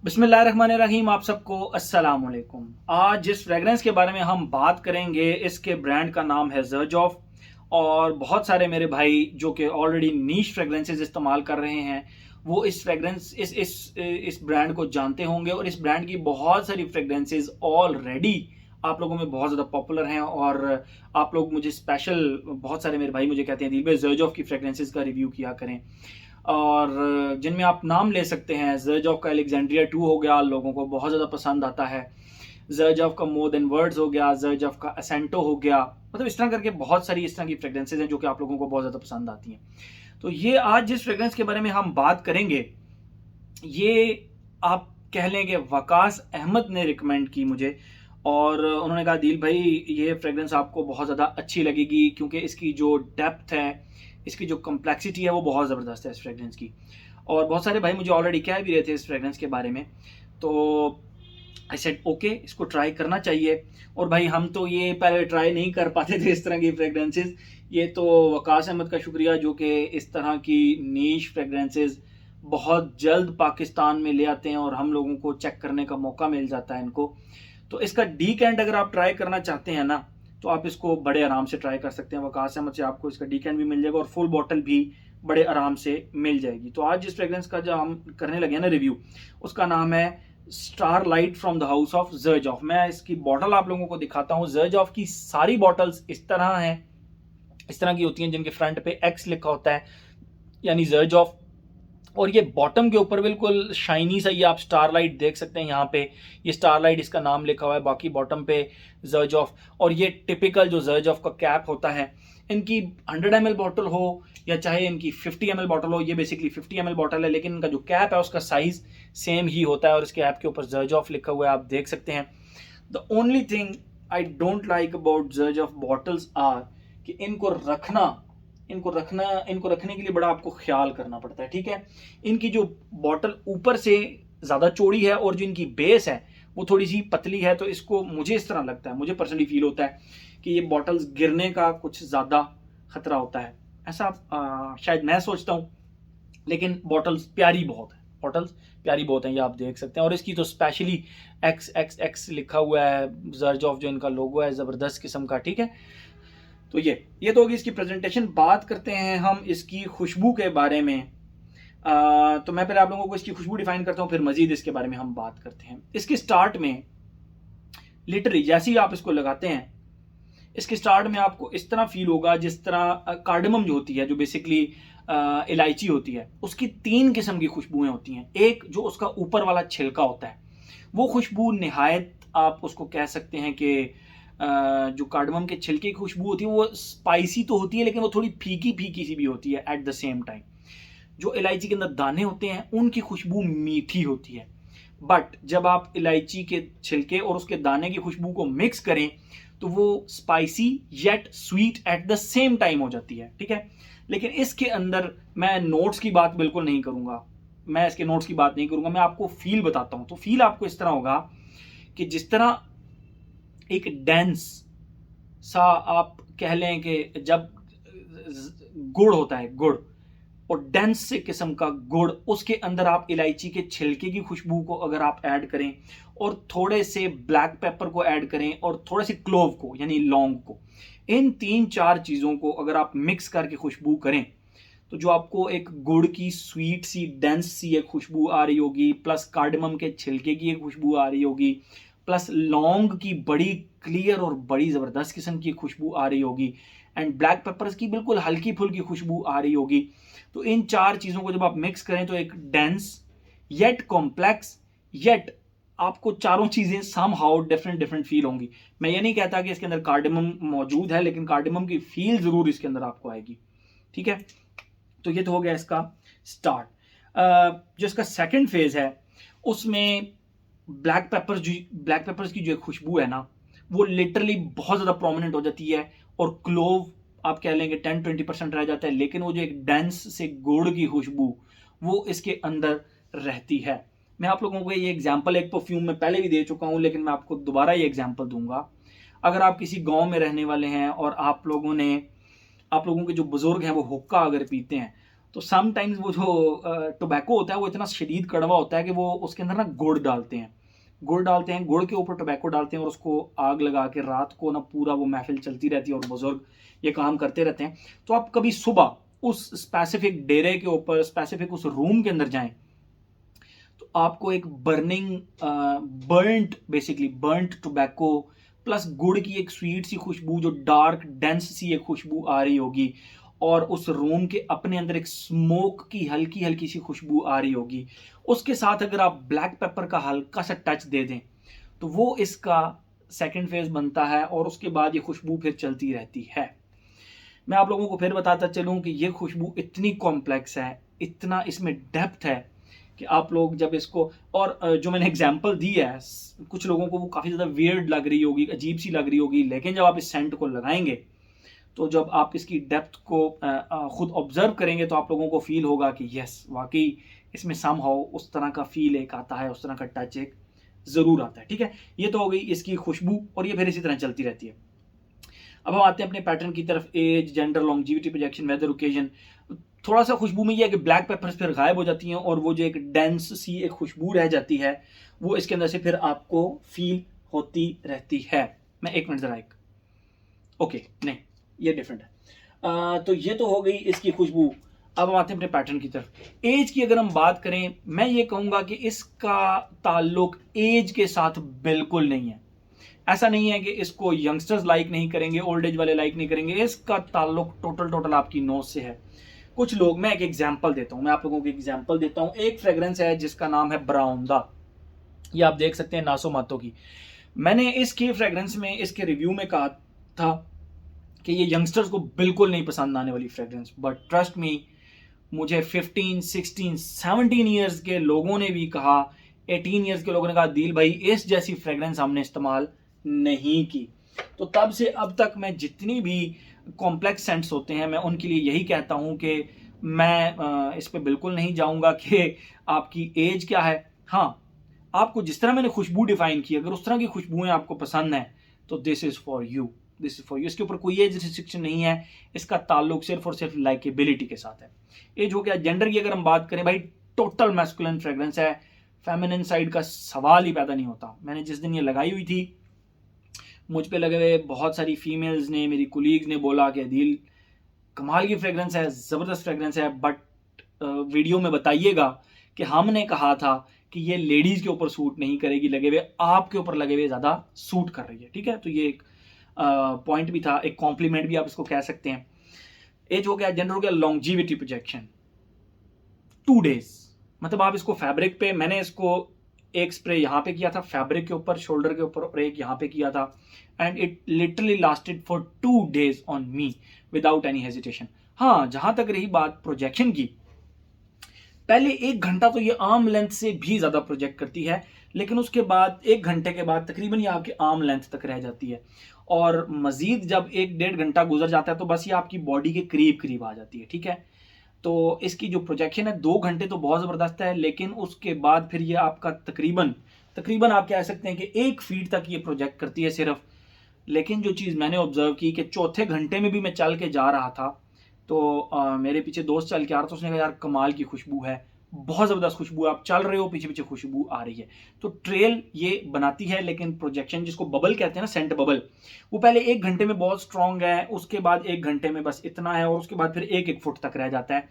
बिस्मिल्लाहिर्रहमानिर्रहीम। आप सबको अस्सलाम वालेकुम। आज जिस फ्रेगरेंस के बारे में हम बात करेंगे इसके ब्रांड का नाम है ज़र्जॉफ। और बहुत सारे मेरे भाई जो कि ऑलरेडी नीश फ्रेगरेंसेस इस्तेमाल कर रहे हैं वो इस फ्रेगरेंस इस ब्रांड को जानते होंगे। और इस ब्रांड की बहुत सारी फ्रेगरेंसेस ऑलरेडी आप लोगों में बहुत ज़्यादा पॉपुलर हैं। और आप लोग मुझे स्पेशल, बहुत सारे मेरे भाई मुझे कहते हैं दिल भाई ज़र्जॉफ की फ्रेगरेंसेस का रिव्यू किया करें। और जिनमें आप नाम ले सकते हैं, ज़र्जॉफ का एलेक्जेंड्रिया 2 हो गया, लोगों को बहुत ज़्यादा पसंद आता है। ज़र्जॉफ का मोर देन वर्ड्स हो गया, ज़र्जॉफ का असेंटो हो गया। मतलब इस तरह करके बहुत सारी इस तरह की फ्रेगरेंसेज हैं जो कि आप लोगों को बहुत ज़्यादा पसंद आती हैं। तो ये आज जिस फ्रेगरेंस के बारे में हम बात करेंगे, ये आप कह लें कि वकास अहमद ने रिकमेंड की मुझे। और उन्होंने कहा दिल भाई ये फ्रेगरेंस आपको बहुत ज़्यादा अच्छी लगेगी क्योंकि इसकी जो डेप्थ है, इसकी जो कम्प्लेक्सिटी है वो बहुत ज़बरदस्त है इस फ्रेगरेंस की। और बहुत सारे भाई मुझे ऑलरेडी कह भी रहे थे इस फ्रेगरेंस के बारे में। तो आई सेड ओके, इसको ट्राई करना चाहिए। और भाई हम तो ये पहले ट्राई नहीं कर पाते थे इस तरह की फ्रेगरेंसेस। ये तो वकास अहमद का शुक्रिया जो कि इस तरह की नीश फ्रेगरेंसेस बहुत जल्द पाकिस्तान में ले आते हैं और हम लोगों को चेक करने का मौका मिल जाता है इनको। तो इसका डीकैंट अगर आप ट्राई करना चाहते हैं ना, तो आप इसको बड़े आराम से ट्राई कर सकते हैं। वकास अहमद से आपको इसका डीकैंट भी मिल जाएगा और फुल बॉटल भी बड़े आराम से मिल जाएगी। तो आज जिस फ्रेगरेंस का जो हम करने लगे हैं ना रिव्यू, उसका नाम है star light from the house of Xerjoff. मैं इसकी बॉटल आप लोगों को दिखाता हूँ। ज़र्जॉफ की सारी बॉटल्स इस तरह हैं, इस तरह की होती हैं जिनके फ्रंट पे एक्स लिखा होता है, यानी ज़र्जॉफ। और ये बॉटम के ऊपर बिल्कुल शाइनी सा ये आप स्टारलाइट देख सकते हैं। यहाँ पे ये स्टारलाइट इसका नाम लिखा हुआ है, बाकी बॉटम पे ज़र्जॉफ। और ये टिपिकल जो ज़र्जॉफ का कैप होता है, इनकी 100 ml बॉटल हो या चाहे इनकी 50 ml बॉटल हो, ये बेसिकली 50 ml बॉटल है, लेकिन इनका जो कैप है उसका साइज सेम ही होता है और इसके कैप के ऊपर ज़र्जॉफ लिखा हुआ है, आप देख सकते हैं। The only thing I don't like about Xerjoff bottles are कि इनको रखने के लिए बड़ा आपको ख्याल करना पड़ता है। ठीक है, इनकी जो बॉटल ऊपर से ज़्यादा चौड़ी है और जो इनकी बेस है वो थोड़ी सी पतली है। तो इसको मुझे इस तरह लगता है, मुझे पर्सनली फील होता है कि ये बॉटल्स गिरने का कुछ ज़्यादा खतरा होता है, ऐसा शायद मैं सोचता हूँ। लेकिन बॉटल्स प्यारी बहुत है, बॉटल्स प्यारी बहुत हैं, ये आप देख सकते हैं। और इसकी तो स्पेशली XXX लिखा हुआ है, ज़र्जॉफ जो इनका लोगो है, ज़बरदस्त किस्म का। ठीक है, तो ये तो होगी इसकी प्रेजेंटेशन। बात करते हैं हम इसकी खुशबू के बारे में। तो मैं पहले आप लोगों को इसकी खुशबू डिफाइन करता हूँ, फिर मजीद इसके बारे में हम बात करते हैं। इसके स्टार्ट में लिटरली जैसे ही आप इसको लगाते हैं, इसके स्टार्ट में आपको इस तरह फील होगा जिस तरह कार्डमम जो होती है, जो बेसिकली इलायची होती है, उसकी 3 किस्म की खुशबुएं होती हैं। एक जो उसका ऊपर वाला छिलका होता है, वो खुशबू निहायत आप उसको कह सकते हैं कि जो कार्डमम के छिलके की खुशबू होती है वो स्पाइसी तो होती है, लेकिन वो थोड़ी फीकी फीकी सी भी होती है एट द सेम टाइम। जो इलायची के अंदर दाने होते हैं उनकी खुशबू मीठी होती है। बट जब आप इलायची के छिलके और उसके दाने की खुशबू को मिक्स करें तो वो spicy yet sweet at the same time हो जाती है। ठीक है, लेकिन इसके अंदर मैं नोट्स की बात बिल्कुल नहीं करूंगा, मैं इसके नोट्स की बात नहीं करूंगा, मैं आपको फील बताता हूं। तो फील आपको इस तरह होगा कि जिस तरह एक डेंस सा, आप कह लें कि जब गुड़ होता है, गुड़ और डेंस से किस्म का गुड़, उसके अंदर आप इलायची के छिलके की खुशबू को अगर आप ऐड करें और थोड़े से ब्लैक पेपर को ऐड करें और थोड़े से क्लोव को यानी लौंग को, इन 3-4 चीज़ों को अगर आप मिक्स करके खुशबू करें तो जो आपको एक गुड़ की स्वीट सी डेंस सी एक खुशबू आ रही होगी, प्लस कार्डमम के छिलके की एक खुशबू आ रही होगी, प्लस लौंग की बड़ी क्लियर और बड़ी ज़बरदस्त किस्म की खुशबू आ रही होगी, एंड ब्लैक पेपर्स की बिल्कुल हल्की फुल्की खुशबू आ रही होगी। तो इन 4 चीज़ों को जब आप मिक्स करें तो एक डेंस येट कॉम्प्लेक्स येट आपको चारों चीज़ें somehow different different feel होंगी। मैं ये नहीं कहता कि इसके अंदर कार्डमम मौजूद है, लेकिन कार्डमम की फील ज़रूर इसके अंदर आपको आएगी। ठीक है, तो ये तो हो गया इसका स्टार्ट। जो इसका सेकंड फेज है उसमें ब्लैक पेपर्स की जो खुशबू है ना, वो लिटरली बहुत ज़्यादा प्रोमिनेंट हो जाती है और क्लोव आप कह लेंगे 10-20% रह जाता है, लेकिन वो जो एक डेंस से गुड़ की खुशबू वो इसके अंदर रहती है। मैं आप लोगों को ये एग्जांपल एक परफ्यूम में पहले भी दे चुका हूँ, लेकिन मैं आपको दोबारा ये एग्जांपल दूंगा। अगर आप किसी गांव में रहने वाले हैं और आप लोगों के जो बुजुर्ग हैं वो हुक्का अगर पीते हैं, तो समटाइम्स वो जो टोबैको होता है वो इतना शदीद कड़वा होता है कि वो उसके अंदर ना गुड़ डालते हैं, गुड़ डालते हैं, गुड़ के ऊपर टोबैको डालते हैं और उसको आग लगा के रात को ना पूरा वो महफिल चलती रहती है और बुजुर्ग ये काम करते रहते हैं। तो आप कभी सुबह उस स्पेसिफिक डेरे के ऊपर, स्पेसिफिक उस रूम के अंदर जाएं, तो आपको एक बेसिकली बर्न्ट टोबैको प्लस गुड़ की एक स्वीट सी खुशबू, जो डार्क डेंस सी एक खुशबू आ रही होगी, और उस रूम के अपने अंदर एक स्मोक की हल्की हल्की सी खुशबू आ रही होगी। उसके साथ अगर आप ब्लैक पेपर का हल्का सा टच दे दें तो वो इसका सेकंड फेज बनता है, और उसके बाद ये खुशबू फिर चलती रहती है। मैं आप लोगों को फिर बताता चलूं कि ये खुशबू इतनी कॉम्प्लेक्स है, इतना इसमें डेप्थ है कि आप लोग जब इसको, और जो मैंने एग्जांपल दी है, कुछ लोगों को वो काफ़ी ज़्यादा वियर्ड लग रही होगी, अजीब सी लग रही होगी, लेकिन जब आप इस सेंट को लगाएंगे तो जब आप इसकी डेप्थ को खुद ऑब्जर्व करेंगे तो आप लोगों को फील होगा कि यस, वाकई इसमें समहाउ उस तरह का फील एक आता है, उस तरह का टच एक ज़रूर आता है। ठीक है, ये तो हो गई इसकी खुशबू, और ये फिर इसी तरह चलती रहती है। अब हम आते हैं अपने पैटर्न की तरफ। Age, gender, longevity, projection, weather, occasion. थोड़ा सा खुशबू में ये है कि ब्लैक पेपर्स फिर गायब हो जाती हैं और वो जो एक डेंस सी एक खुशबू रह जाती है वो इसके अंदर से फिर आपको फील होती रहती है। मैं एक मिनट जरा एक ओके नहीं, ये डिफरेंट है। तो ये तो हो गई इसकी खुशबू। अब हम आते हैं अपने पैटर्न की तरफ। एज की अगर हम बात करें, मैं ये कहूंगा कि इसका ताल्लुक एज के साथ बिल्कुल नहीं है। ऐसा नहीं है कि इसको यंगस्टर्स लाइक नहीं करेंगे, ओल्ड एज वाले लाइक नहीं करेंगे, इसका ताल्लुक टोटल आपकी नोज से है। कुछ लोग, मैं एक एग्जांपल देता हूं, मैं आप लोगों को एग्जांपल देता हूं। एक फ्रेग्रेंस है जिसका नाम है ब्राउंदा, ये आप देख सकते हैं नासो मातो की। मैंने इसकी फ्रेग्रेंस में, इसके रिव्यू में कहा था कि ये यंगस्टर्स को बिल्कुल नहीं पसंद आने वाली फ्रेग्रेंस, बट ट्रस्ट मी, मुझे 15, 16, 17 ईयर्स के लोगों ने भी कहा, 18 ईयर्स के लोगों ने कहा, दिल भाई इस जैसी फ्रेग्रेंस हमने इस्तेमाल नहीं की। तो तब से अब तक मैं जितनी भी कॉम्प्लेक्स सेंट्स होते हैं मैं उनके लिए यही कहता हूं कि मैं इस पे बिल्कुल नहीं जाऊंगा कि आपकी एज क्या है। हाँ, आपको जिस तरह मैंने खुशबू डिफाइन की, अगर उस तरह की खुशबुएं आपको पसंद हैं तो this is for you, this is for you. इसके ऊपर कोई एज रिस्ट्रिक्शन नहीं है, इसका ताल्लुक सिर्फ और सिर्फ लाइकेबिलिटी के साथ है। एज हो गया। जेंडर की अगर हम बात करें, भाई टोटल मैस्कुलिन फ्रेग्रेंस है, फेमिनिन साइड का सवाल ही पैदा नहीं होता। मैंने जिस दिन ये लगाई हुई थी, मुझ पे लगे हुए बहुत सारी फीमेल्स ने, मेरी कुलीग्स ने बोला कि दिल कमाल की फ्रेग्रेंस है, ज़बरदस्त फ्रेग्रेंस है, बट वीडियो में बताइएगा कि हमने कहा था कि ये लेडीज़ के ऊपर सूट नहीं करेगी, लगे हुए आपके ऊपर लगे हुए ज़्यादा सूट कर रही है। ठीक है, तो ये एक पॉइंट भी था, एक कॉम्प्लीमेंट भी आप इसको कह सकते हैं। एज हो गया। जेंडर हो गया। लॉन्जिविटी प्रोजेक्शन 2 डेज, मतलब आप इसको फैब्रिक पे, मैंने इसको एक स्प्रे यहाँ पे किया था फैब्रिक के ऊपर, शोल्डर के ऊपर, और एक यहाँ पे किया था, and it literally lasted for 2 days on me without any hesitation. हाँ, जहां तक रही बात प्रोजेक्शन की, पहले 1 घंटा तो ये आर्म लेंथ से भी ज्यादा प्रोजेक्ट करती है, लेकिन उसके बाद 1 घंटे के बाद तकरीबन ये आपके आर्म लेंथ तक रह जाती है, और मजीद जब 1-1.5 घंटा गुजर जाता है तो बस ये आपकी बॉडी के करीब करीब आ जाती है। ठीक है, तो इसकी जो प्रोजेक्शन है 2 घंटे तो बहुत ज़बरदस्त है, लेकिन उसके बाद फिर ये आपका तकरीबन आप कह सकते हैं कि 1 फीट तक ये प्रोजेक्ट करती है सिर्फ। लेकिन जो चीज़ मैंने ऑब्जर्व की कि चौथे घंटे में भी मैं चल के जा रहा था तो मेरे पीछे दोस्त चल के आ रहा था, उसने कहा यार कमाल की खुशबू है, बहुत ज़बरदस्त खुशबू है, आप चल रहे हो पीछे पीछे खुशबू आ रही है। तो ट्रेल ये बनाती है, लेकिन प्रोजेक्शन जिसको बबल कहते हैं ना, सेंट बबल, वो पहले 1 घंटे में बहुत स्ट्रॉन्ग है, उसके बाद 1 घंटे में बस इतना है, और उसके बाद फिर 1-1 फुट तक रह जाता है।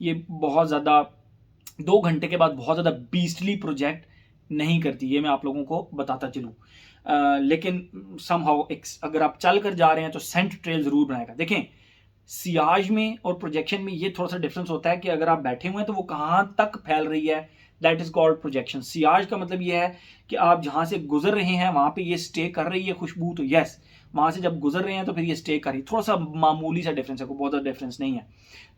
ये बहुत ज़्यादा 2 घंटे के बाद बहुत ज़्यादा बीस्टली प्रोजेक्ट नहीं करती, ये मैं आप लोगों को बताता चलूँ। लेकिन समहाउ अगर आप चल कर जा रहे हैं तो सेंट ट्रेल ज़रूर बनाएगा। देखें, सियाज में और प्रोजेक्शन में ये थोड़ा सा डिफरेंस होता है कि अगर आप बैठे हुए हैं तो वो कहाँ तक फैल रही है, that is called projection. Ciaz का मतलब ये है कि आप जहाँ से गुजर रहे हैं वहाँ पे ये स्टे कर रही है खुशबू, तो यस, वहाँ से जब गुजर रहे हैं तो फिर ये स्टे कर रही है। थोड़ा सा मामूली सा डिफरेंस है, कोई बहुत ज़्यादा डिफरेंस नहीं है।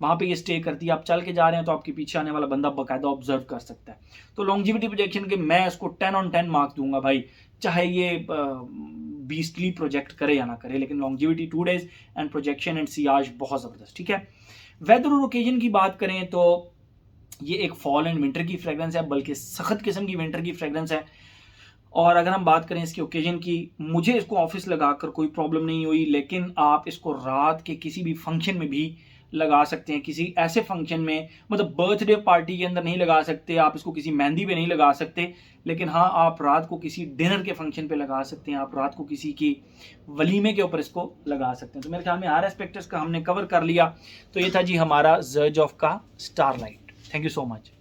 वहाँ पे ये स्टे करती है, आप चल के जा रहे हैं तो आपके पीछे आने वाला बंदा बाकायदा ऑब्जर्व कर सकता है। तो लॉन्जिविटी प्रोजेक्शन के मैं इसको 10/10 मार्क्स दूंगा भाई, चाहे ये बीस्टली प्रोजेक्ट करे या ना करे, लेकिन longevity 2 days and projection and Ciaz बहुत ज़बरदस्त। ठीक है, वेदर और ओकेजन की बात करें तो ये एक फॉल एंड विंटर की फ्रेग्रेंस है, बल्कि सख्त किस्म की विंटर की फ्रेग्रेंस है। और अगर हम बात करें इसके ओकेजन की, मुझे इसको ऑफिस लगाकर कोई प्रॉब्लम नहीं हुई, लेकिन आप इसको रात के किसी भी फंक्शन में भी लगा सकते हैं किसी ऐसे फंक्शन में, मतलब बर्थडे पार्टी के अंदर नहीं लगा सकते आप इसको, किसी मेहंदी पे नहीं लगा सकते, लेकिन हाँ आप रात को किसी डिनर के फंक्शन पे लगा सकते हैं, आप रात को किसी की वलीमे के ऊपर इसको लगा सकते हैं। तो मेरे ख्याल में हर एस्पेक्ट का हमने कवर कर लिया। तो ये था जी हमारा जज ऑफ का starlight. Thank you so much.